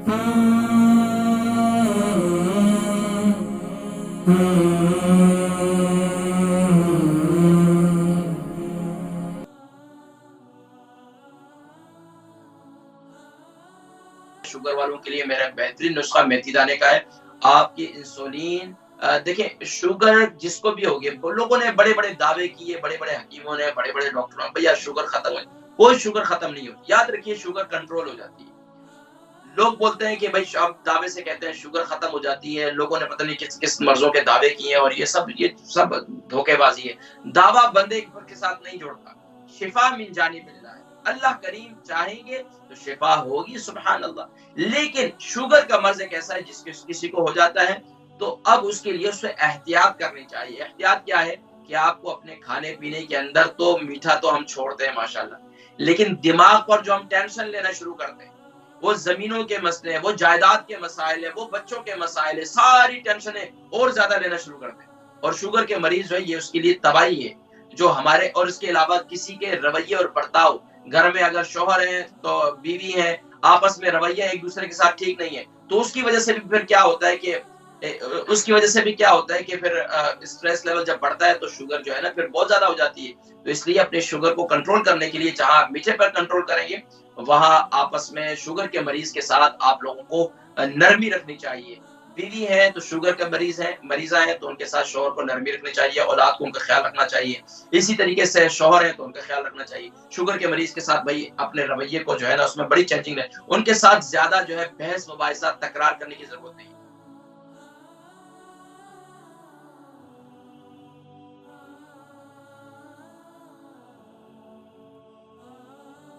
Sugar والوں کے لیے میرا بہترین نسخہ میتھی دانے کا ہے. آپ کی انسولین دیکھیں شوگر جس کو بھی ہوگی، لوگوں نے بڑے بڑے دعوے کیے، بڑے بڑے حکیموں نے، بڑے بڑے ڈاکٹروں نے، بھیا شوگر ختم ہو جائے. کوئی شوگر ختم نہیں ہوتی. یاد رکھیے شوگر کنٹرول ہو جاتی ہے. لوگ بولتے ہیں کہ بھائی اب دعوے سے کہتے ہیں شوگر ختم ہو جاتی ہے. لوگوں نے پتہ نہیں کس کس مرضوں کے دعوے کیے ہیں، اور یہ سب دھوکے بازی ہے. دعویٰ بندے کے ساتھ نہیں جوڑتا. شفا من جانب اللہ ہے. اللہ کریم چاہیں گے تو شفا ہوگی، سبحان اللہ. لیکن شوگر کا مرض ایک ایسا ہے جس کسی کو ہو جاتا ہے تو اب اس کے لیے اس سے احتیاط کرنی چاہیے. احتیاط کیا ہے کہ آپ کو اپنے کھانے پینے کے اندر تو میٹھا تو ہم چھوڑتے ہیں ماشاءاللہ، لیکن دماغ پر جو ہم ٹینشن لینا شروع کرتے ہیں، وہ زمینوں کے مسئلے ہیں، وہ جائیداد کے مسائل ہیں، وہ بچوں کے مسائل ہیں، ساری ٹینشنیں اور زیادہ لینا شروع کرتے ہیں. اور شوگر کے مریض جو ہے یہ اس کے لیے تباہی ہے. جو ہمارے اور اس کے علاوہ کسی کے رویے اور برتاؤ، گھر میں اگر شوہر ہیں تو بیوی ہیں، آپس میں رویہ ایک دوسرے کے ساتھ ٹھیک نہیں ہے تو اس کی وجہ سے بھی پھر کیا ہوتا ہے کہ پھر اسٹریس لیول جب بڑھتا ہے تو شوگر جو ہے نا پھر بہت زیادہ ہو جاتی ہے. تو اس لیے اپنے شوگر کو کنٹرول کرنے کے لیے جہاں آپ میٹھے پر کنٹرول کریں گے، وہاں آپس میں شوگر کے مریض کے ساتھ آپ لوگوں کو نرمی رکھنی چاہیے. بیوی ہے تو شوگر کے مریضہ ہیں تو ان کے ساتھ شوہر کو نرمی رکھنی چاہیے، اولاد کو ان کا خیال رکھنا چاہیے. اسی طریقے سے شوہر ہے تو ان کا خیال رکھنا چاہیے. شوگر کے مریض کے ساتھ بھائی اپنے رویے کو جو ہے نا اس میں بڑی چینجنگ ہے. ان کے ساتھ زیادہ جو ہے بحث مباحثہ تکرار کرنے کی ضرورت نہیں.